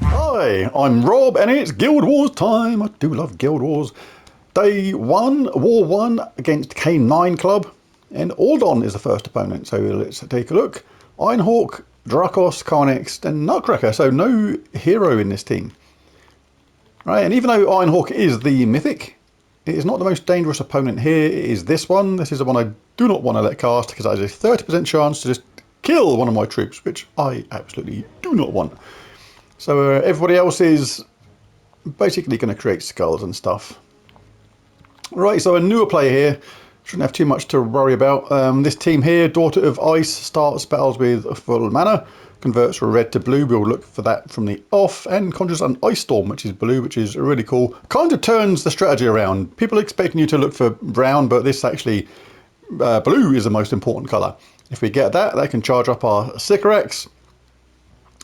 Hi, I'm Rob and it's Guild Wars time. I do love Guild Wars. Day 1, War 1 against K9 Club. And Aldon is the first opponent, so let's take a look. Ironhawk, Drakos, Carnex and Nutcracker, so no hero in this team. Right, and even though Ironhawk is the mythic, it is not the most dangerous opponent here. It is this one. This is the one I do not want to let cast because that has a 30% chance to just kill one of my troops, which I absolutely do not want. So everybody else is basically going to create skulls and stuff. Right, so a newer player here. Shouldn't have too much to worry about. This team here, Daughter of Ice, starts battles with a full mana, converts from red to blue. We'll look for that from the off, and conjures an Ice Storm, which is blue, which is really cool. Kind of turns the strategy around. People are expecting you to look for brown, but this actually, blue is the most important colour. If we get that, that can charge up our Sycorax.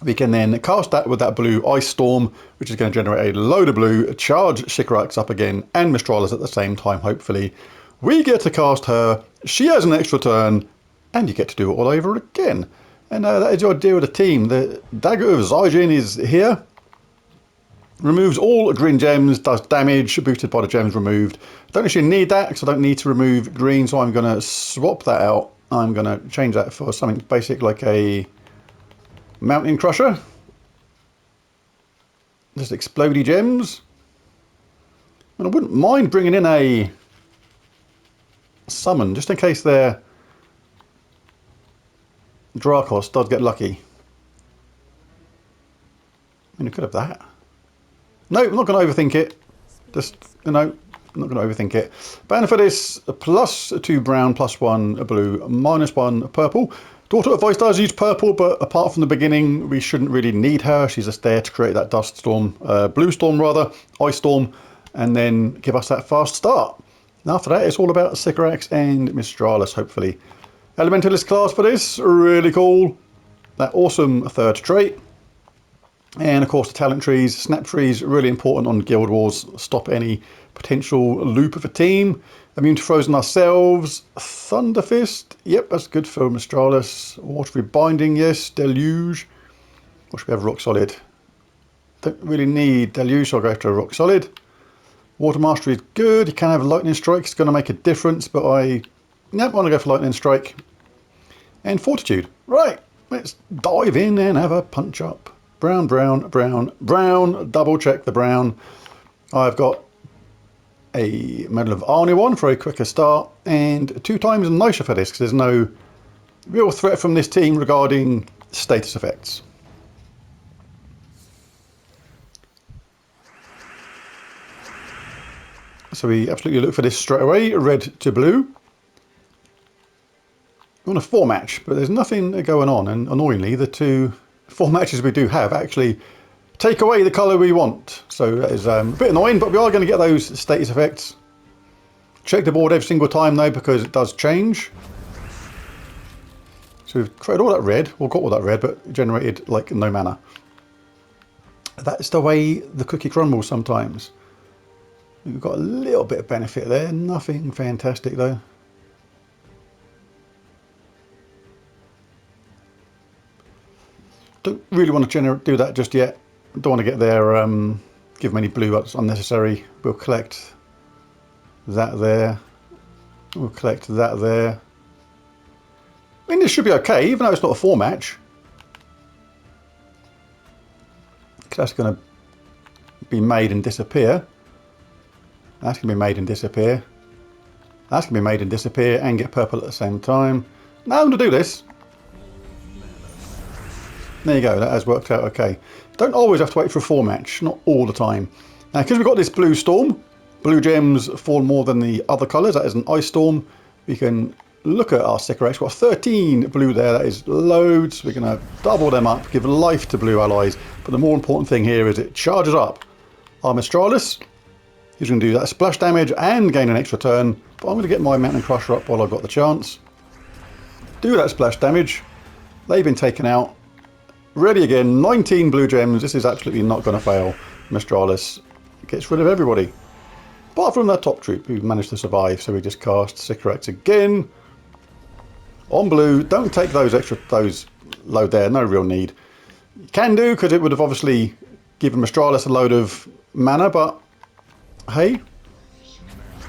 We can then cast that with that blue Ice Storm, which is going to generate a load of blue, charge Sycorax up again, and Mistralis at the same time, hopefully. We get to cast her, she has an extra turn, and you get to do it all over again. And that is your idea with the team. The Dagger of Zaijin is here. Removes all green gems, does damage, boosted by the gems removed. Don't actually need that, because I don't need to remove green, so I'm going to swap that out. I'm going to change that for something basic like a Mountain Crusher. Just explodey gems. And I wouldn't mind bringing in a summon, just in case their Drakos does get lucky. I mean, you could have that. No, I'm not going to overthink it. Just, you know, I'm not going to overthink it. Banner for this, +2 brown, +1 blue, -1 purple. Daughter of Ice does use purple, but apart from the beginning, we shouldn't really need her. She's just there to create that dust storm, blue storm rather, ice storm, and then give us that fast start. And after that, it's all about Sycorax and Mistralis, hopefully. Elementalist class for this, really cool. That awesome third trait. And of course the talent trees, snap trees, really important on Guild Wars. Stop any potential loop of a team. Immune to frozen ourselves. Thunder Fist, yep, that's good for Mistralis. Watery Binding, yes. Deluge. Or should we have Rock Solid? Don't really need Deluge, so I'll go after Rock Solid. Water Mastery is good. You can have Lightning Strike, it's going to make a difference, but I want to go for Lightning Strike. And Fortitude. Right, let's dive in and have a punch up. Brown, brown, brown, brown. Double check the brown. I've got a Medal of Arnie one for a quicker start, and 2 times nicer for this because there's no real threat from this team regarding status effects. So we absolutely look for this straight away, red to blue. We want a 4 match, but there's nothing going on, and annoyingly the 2 4 matches we do have actually take away the colour we want. So that is a bit annoying, but we are going to get those status effects. Check the board every single time though, because it does change. So we've created all that red, well got all that red, but generated like no mana. That's the way the cookie crumbles sometimes. We've got a little bit of benefit there, nothing fantastic though. Don't really want to do that just yet. Don't want to get there, give them any blue, that's unnecessary. We'll collect that there. We'll collect that there. I mean, this should be okay, even though it's not a 4 match. That's going to be made and disappear. That's going to be made and disappear. That's going to be made and disappear and get purple at the same time. Now I'm going to do this. There you go, that has worked out okay. Don't always have to wait for a 4 match, not all the time. Now, because we've got this blue storm, blue gems fall more than the other colours, that is an ice storm. We can look at our Sycorax, we've got 13 blue there, that is loads. We're going to double them up, give life to blue allies. But the more important thing here is it charges up our Mistralis. He's going to do that splash damage and gain an extra turn. But I'm going to get my Mountain Crusher up while I've got the chance. Do that splash damage. They've been taken out. Ready again, 19 blue gems. This is absolutely not going to fail. Mistralis gets rid of everybody. Apart from that top troop who managed to survive. So we just cast Sycorax again. On blue, don't take those load there, no real need. You can do, because it would have obviously given Mistralis a load of mana, but hey,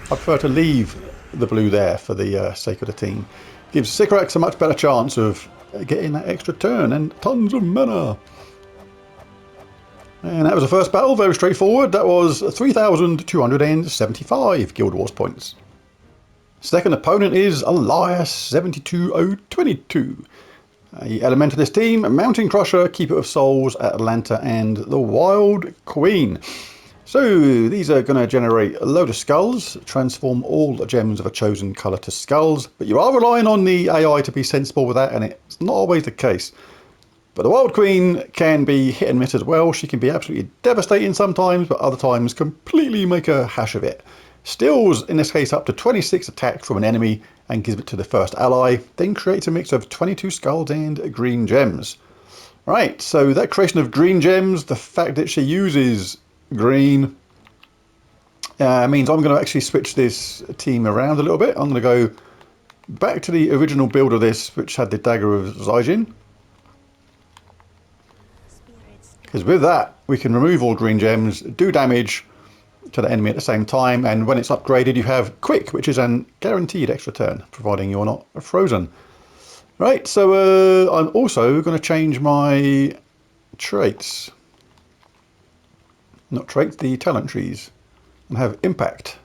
I prefer to leave the blue there for the sake of the team. Gives Sycorax a much better chance of getting that extra turn and tons of mana. And that was the first battle, very straightforward. That was 3,275 Guild Wars points. Second opponent is Elias 72022. A Elementalist team, Mountain Crusher, Keeper of Souls, Atlanta, and the Wild Queen. So these are going to generate a load of skulls, transform all the gems of a chosen colour to skulls, but you are relying on the AI to be sensible with that, and it's not always the case. But the Wild Queen can be hit and miss as well. She can be absolutely devastating sometimes, but other times completely make a hash of it. Steals, in this case, up to 26 attack from an enemy and gives it to the first ally, then creates a mix of 22 skulls and green gems. Right, so that creation of green gems, the fact that she uses green, means I'm going to actually switch this team around a little bit. I'm going to go back to the original build of this, which had the Dagger of Zaijin. Because with that, we can remove all green gems, do damage to the enemy at the same time, and when it's upgraded, you have Quick, which is a guaranteed extra turn, providing you're not frozen. Right, so I'm also going to change my traits. Not traits, the talent trees, and have Impact.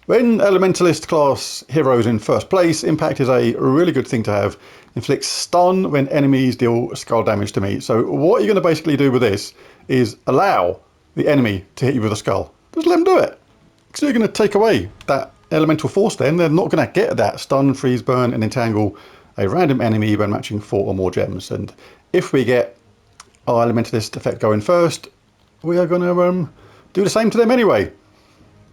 When Elementalist class heroes in first place, Impact is a really good thing to have. Inflicts stun when enemies deal skull damage to me. So what you're going to basically do with this is allow the enemy to hit you with a skull. Just let them do it. So you're going to take away that elemental force then. They're not going to get that stun, freeze, burn, and entangle a random enemy when matching 4 or more gems. And if we get our Elementalist effect going first, we are going to do the same to them anyway.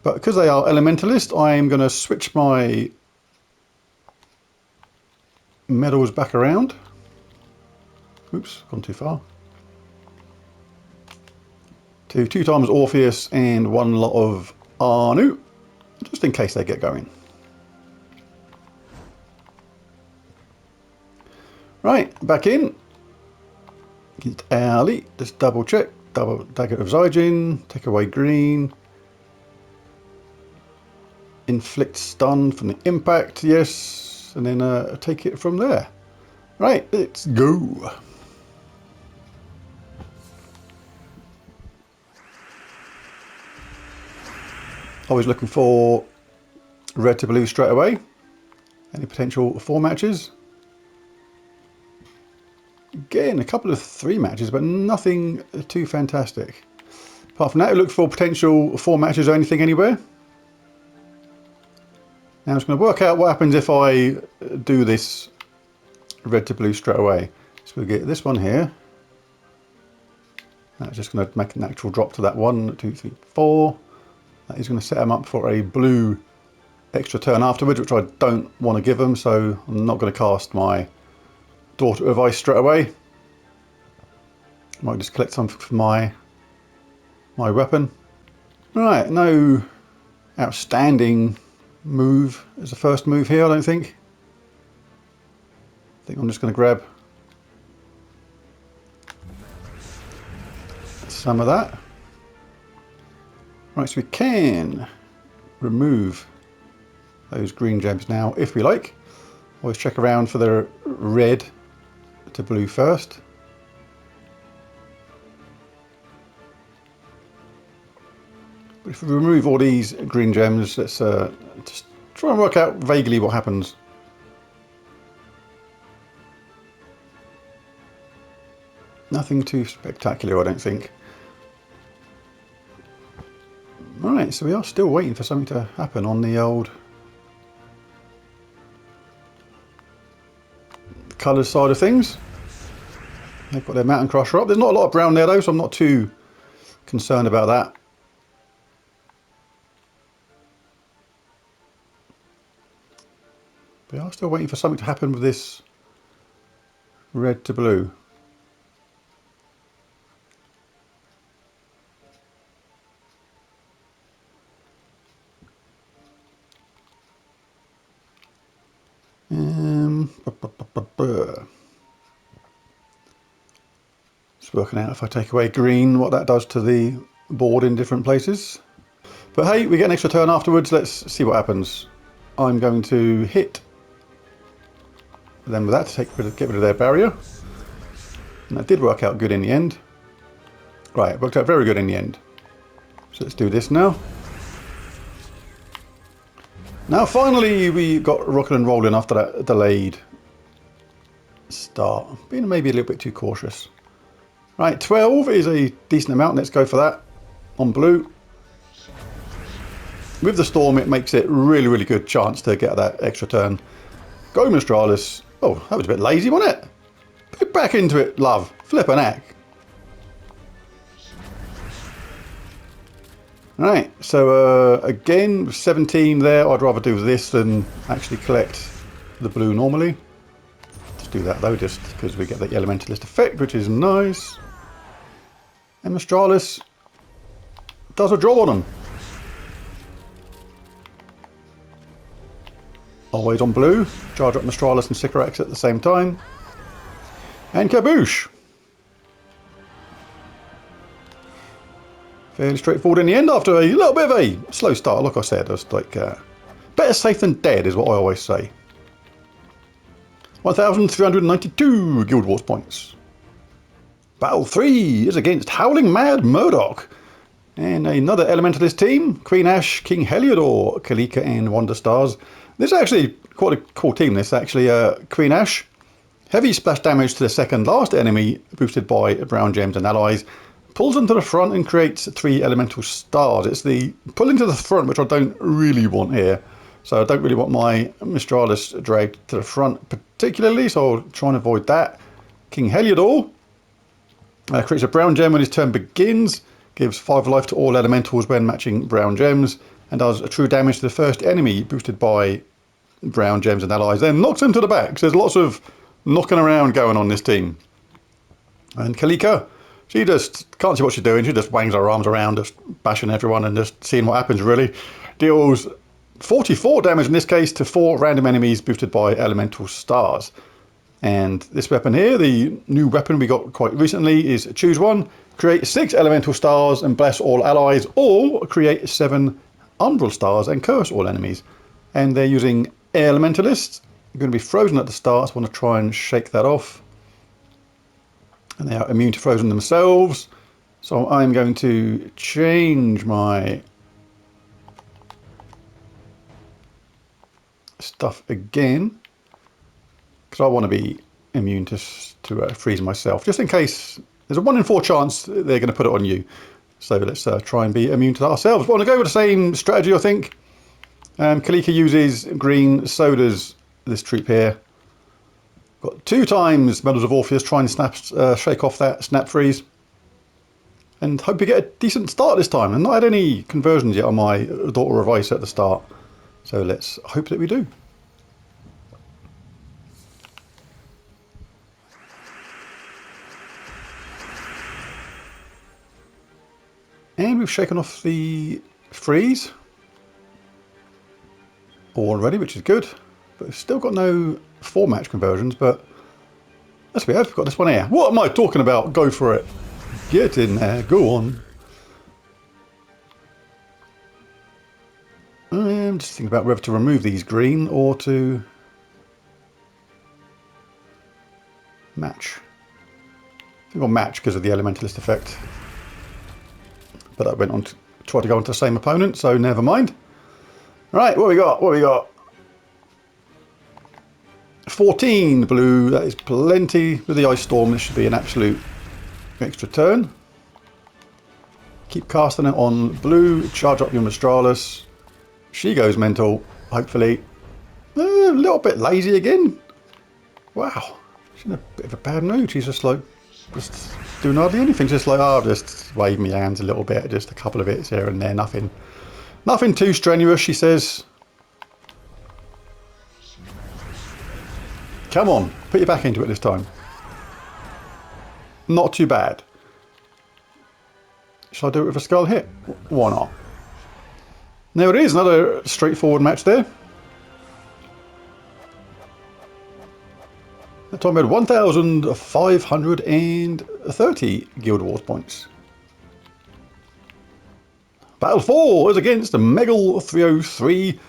But because they are Elementalist, I'm going to switch my medals back around. Oops, gone too far. To 2 times Orpheus and 1 lot of Anu, just in case they get going. Right, back in. Get Ali, just double check. Double Dagger of Zaijin, take away green. Inflict stun from the impact, yes, and then take it from there. Right, let's go. Always looking for red to blue straight away. Any potential 4 matches? Again, a couple of 3 matches, but nothing too fantastic. Apart from that, look for potential 4 matches or anything anywhere. Now I'm just going to work out what happens if I do this red to blue straight away. So we'll get this one here. That's just going to make a natural drop to that 1, 2, 3, 4. That is going to set them up for a blue extra turn afterwards, which I don't want to give them, so I'm not going to cast my Daughter of Ice straight away. I might just collect some for my weapon. Right, no outstanding move as a first move here, I don't think. I think I'm just going to grab some of that. Right, so we can remove those green gems now if we like. Always check around for the red to blue first. But if we remove all these green gems, let's just try and work out vaguely what happens. Nothing too spectacular, I don't think. Right, so we are still waiting for something to happen on the old colours side of things. They've got their Mountain Crusher up. There's not a lot of brown there though, so I'm not too concerned about that. We are still waiting for something to happen with this red to blue. Just working out if I take away green, what that does to the board in different places. But hey, we get an extra turn afterwards. Let's see what happens. I'm going to hit them with that to get rid of their barrier. And that did work out good in the end. Right, it worked out very good in the end. So let's do this now. Now finally we got rocking and rolling after that delayed start. Being maybe a little bit too cautious. Right, 12 is a decent amount. Let's go for that on blue. With the storm, it makes it really, really good chance to get that extra turn. Go, Mistralis. Oh, that was a bit lazy, wasn't it? Get back into it, love. Flippin' heck. Right, so again, 17 there. I'd rather do this than actually collect the blue normally. Let's do that though, just because we get the Elementalist effect, which is nice. And Mistralis does a draw on them. Always on blue. Charge up Mistralis and Sycorax at the same time. And kaboosh! Fairly straightforward in the end after a little bit of a slow start. Like I said, it's like better safe than dead is what I always say. 1,392 Guild Wars points. Battle 3 is against Howling Murdoch. And another Elementalist team. Queen Ash, King Heliodor, Kalika and Wonder Stars. This is actually quite a cool team. This actually Queen Ash. Heavy splash damage to the second last enemy, boosted by Brown Gems and Allies. Pulls them to the front and creates 3 elemental stars. It's the pulling to the front which I don't really want here. So I don't really want my Mistralis dragged to the front particularly, so I'll try and avoid that. King Heliodor creates a brown gem when his turn begins, gives 5 life to all elementals when matching brown gems, and does a true damage to the first enemy boosted by brown gems and allies, then knocks him to the back. So there's lots of knocking around going on this team. And Kalika, she just can't see what she's doing. She just wangs her arms around, just bashing everyone and just seeing what happens really. Deals 44 damage in this case to 4 random enemies boosted by elemental stars. And this weapon here, the new weapon we got quite recently, is choose one, create 6 elemental stars and bless all allies, or create 7 umbral stars and curse all enemies. And they're using elementalists. They're going to be frozen at the start, so I want to try and shake that off. And they are immune to frozen themselves. So I'm going to change my stuff again, because I want to be immune to freeze myself, just in case there's a 1 in 4 chance they're going to put it on you. So let's try and be immune to that ourselves. But I want to go with the same strategy, I think. Kalika uses green sodas, this troop here. Got 2 times Medals of Orpheus, try and shake off that snap freeze. And hope we get a decent start this time. And not had any conversions yet on my Daughter of Ice at the start. So let's hope that we do. And we've shaken off the freeze already, which is good. But we've still got no 4-match conversions, but yes, we have. We've got this one here. What am I talking about? Go for it. Get in there. Go on. I'm just thinking about whether to remove these green or to match. I think I'll match because of the Elementalist effect. But I went on to try to go onto the same opponent, so never mind. Right, what we got? What we got? 14 blue, that is plenty. With the Ice Storm, this should be an absolute extra turn. Keep casting it on blue, charge up your Mistralis. She goes mental, hopefully. A little bit lazy again. Wow, she's in a bit of a bad mood. She's just like, just doing hardly anything. Just like, oh, just wave my hands a little bit, just a couple of bits here and there. Nothing too strenuous, she says. Come on, put your back into it this time. Not too bad. Shall I do it with a skull hit? Why not? There it is, another straightforward match there. That time we had 1,530 Guild Wars points. Battle 4 is against Megal 303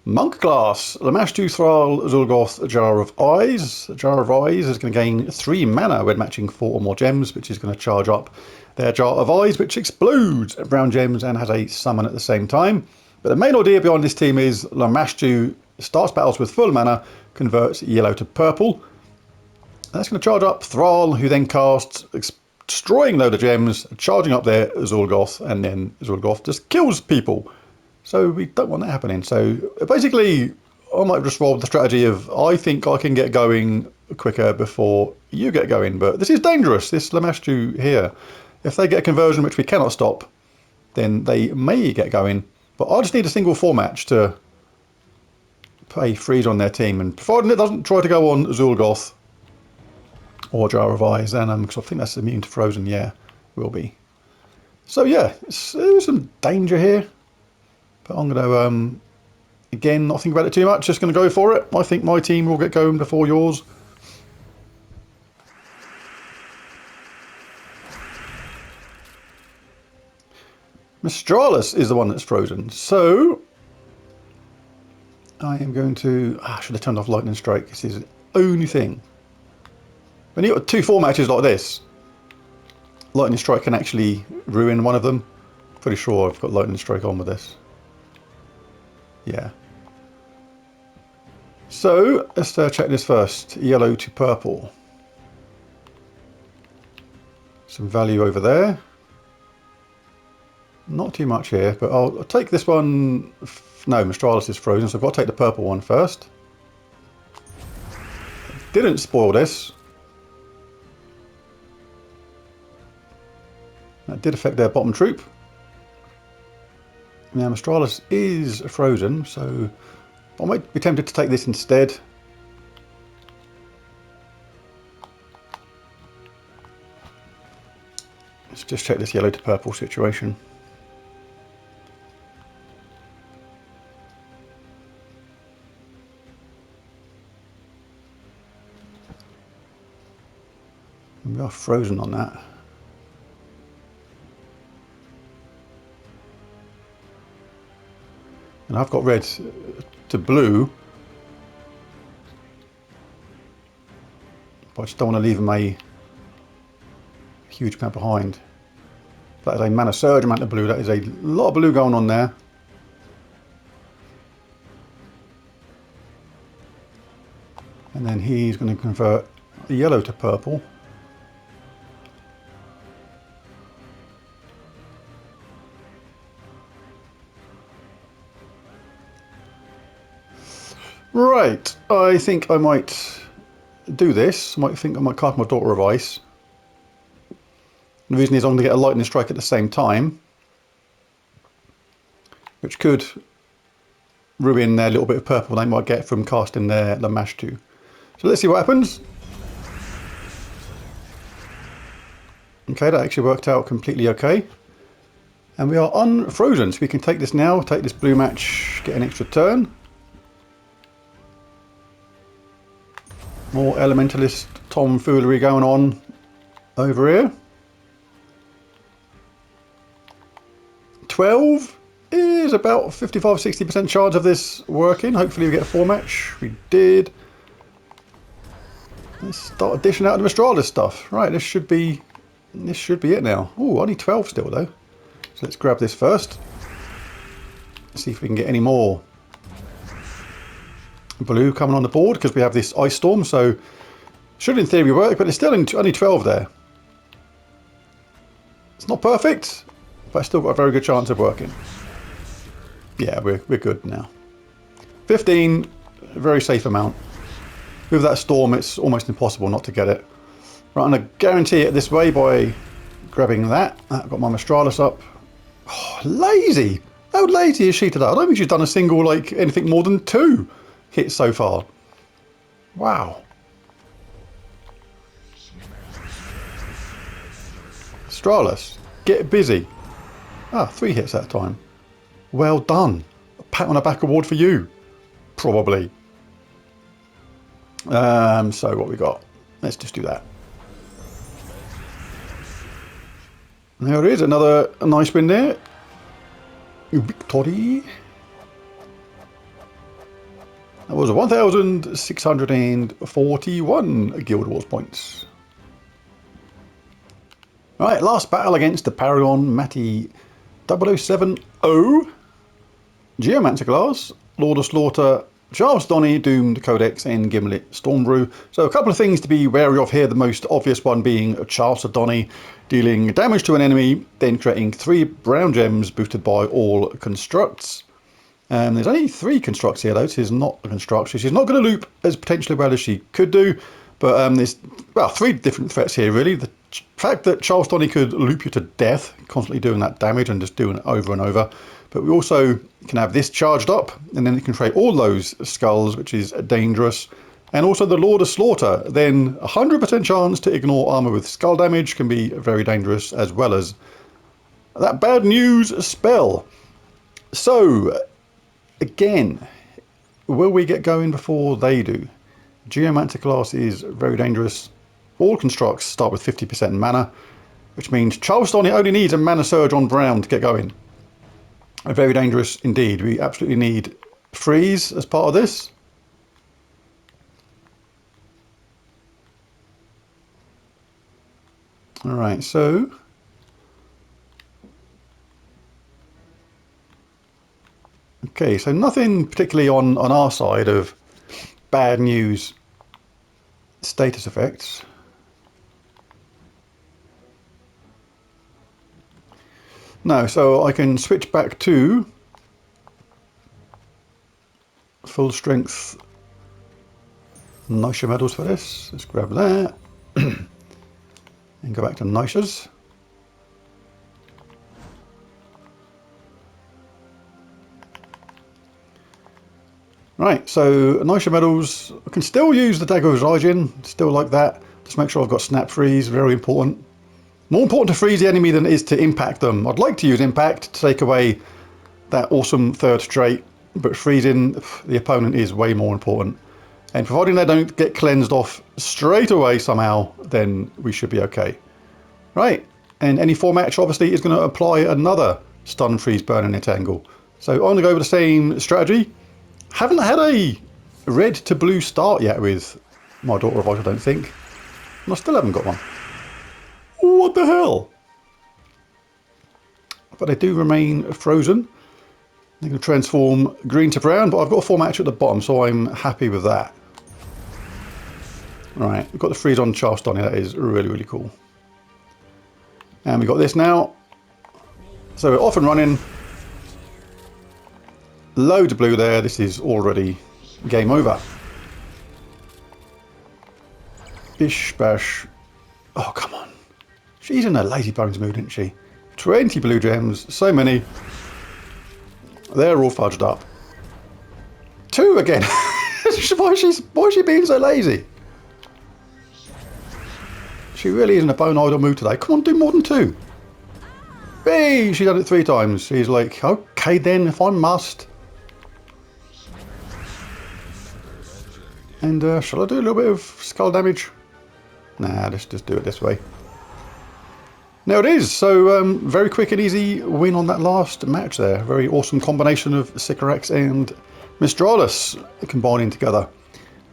Monk class. Lamashtu Thrall Zulgoth Jar of Eyes. Jar of Eyes is going to gain 3 mana when matching 4 or more gems, which is going to charge up their Jar of Eyes, which explodes brown gems and has a summon at the same time. But the main idea behind this team is Lamashtu starts battles with full mana, converts yellow to purple. That's going to charge up Thrall, who then casts destroying load of gems, charging up their Zulgoth, and then Zulgoth just kills people. So we don't want that happening. So basically, I might just roll the strategy of I think I can get going quicker before you get going. But this is dangerous, this Lamashtu here. If they get a conversion which we cannot stop, then they may get going. But I just need a single 4 match to put a freeze on their team. And providing it doesn't try to go on Zulgoth or Jar of Eyes, then because I think that's immune to frozen, yeah, will be. So yeah, there's some danger here. But I'm going to, again, not think about it too much, just going to go for it. I think my team will get going before yours. Mistralis is the one that's frozen. So, I am going to... I should have turned off Lightning Strike. This is the only thing. When you've got 2 4 matches like this, Lightning Strike can actually ruin one of them. Pretty sure I've got Lightning Strike on with this. Yeah. So, let's check this first. Yellow to purple. Some value over there. Not too much here, but I'll take this one. No, Mistralis is frozen, so I've got to take the purple one first. Didn't spoil this. That did affect their bottom troop. Now Mistralis is frozen, so I might be tempted to take this instead. Let's just check this yellow to purple situation. We are frozen on that. And I've got red to blue, but I just don't want to leave them a huge amount behind. That is a mana surge amount of blue. That is a lot of blue going on there. And then he's going to convert the yellow to purple. Right, I think I might do this. I might cast my Daughter of Ice. The reason is I'm going to get a Lightning Strike at the same time, which could ruin their little bit of purple they might get from casting their Lamashtu. So let's see what happens. Okay, that actually worked out completely okay. And we are unfrozen, so we can take this now, take this blue match, get an extra turn. More Elementalist tomfoolery going on over here. 12 is about 55–60% chance of this working. Hopefully we get a 4 match. We did. Let's start dishing out the Mistralis stuff. Right, this should be it now. Oh, only 12 still though. So let's grab this first. See if we can get any more blue coming on the board, because we have this Ice Storm, so should in theory work, but it's still only 12 there. It's not perfect, but it's still got a very good chance of working. Yeah, we're good now. 15, a very safe amount. With that Storm, it's almost impossible not to get it. Right, I'm going to guarantee it this way by grabbing that. I've got my Mistralis up. Oh, lazy! How lazy is she today? I don't think she's done a single, anything more than 2 hits so far. Wow. Mistralis, get busy. 3 hits that time. Well done. A pat on the back award for you. Probably. So what we got? Let's just do that. There it is, another nice win there. Victory. That was 1,641 Guild Wars points. Right, last battle against the Paragon Matty 0070. Geomancer class, Lord of Slaughter, Charles Donny, Doomed Codex, and Gimlet Stormbrew. So a couple of things to be wary of here, the most obvious one being Charles Donny, dealing damage to an enemy, then creating 3 brown gems boosted by all constructs. There's only 3 constructs here though, so she's not a construct, so she's not going to loop as potentially well as she could do, but there's, well, 3 different threats here really. The fact that Charles Donny could loop you to death, constantly doing that damage and just doing it over and over, but we also can have this charged up, and then it can create all those skulls, which is dangerous. And also the Lord of Slaughter, then 100% chance to ignore armor with skull damage can be very dangerous, as well as that bad news spell. So, again, will we get going before they do? Geomancer class is very dangerous. All constructs start with 50% mana, which means Charles Donny only needs a mana surge on brown to get going. Very dangerous indeed. We absolutely need freeze as part of this. Alright, so okay, so nothing particularly on our side of bad news status effects. No, so I can switch back to full strength Nisha medals for this. Let's grab that and go back to Nishas. Right, so Nisha medals, I can still use the Dagger of Raijin, still like that. Just make sure I've got snap freeze, very important. More important to freeze the enemy than it is to impact them. I'd like to use impact to take away that awesome third trait, but freezing the opponent is way more important. And providing they don't get cleansed off straight away somehow, then we should be okay. Right, and any 4 match obviously is going to apply another stun, freeze, burn and hit angle. So I'm going to go with the same strategy. Haven't had a red to blue start yet with my Daughter of Ice, I don't think. And I still haven't got one. What the hell? But they do remain frozen. They can transform green to brown, but I've got a 4 match at the bottom, so I'm happy with that. Right, we've got the freeze on Charles Donny, that is really, really cool. And we've got this now. So we're off and running. Loads of blue there, this is already game over. Bish bash. Oh, come on. She's in a lazy bones mood, isn't she? 20 blue gems, so many. They're all fudged up. 2 again. Why is she being so lazy? She really is in a bone idle mood today. Come on, do more than 2. Hey, she's done it 3 times. She's like, okay then, if I must. And shall I do a little bit of skull damage? Nah, let's just do it this way. Now it is, so very quick and easy win on that last match there. Very awesome combination of Sycorax and Mistralis combining together.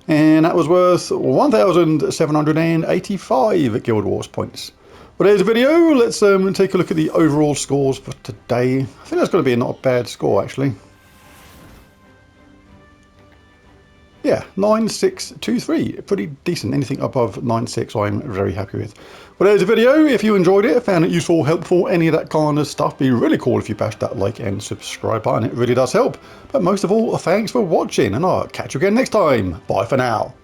And that was worth 1,785 Guild Wars points. But there's a video, let's take a look at the overall scores for today. I think that's going to be not a bad score actually. Yeah, 9,623, pretty decent. Anything above 9,600 I'm very happy with. Well, there's a video. If you enjoyed it, found it useful, helpful, any of that kind of stuff, be really cool if you bash that like and subscribe button. It really does help. But most of all, thanks for watching, and I'll catch you again next time. Bye for now.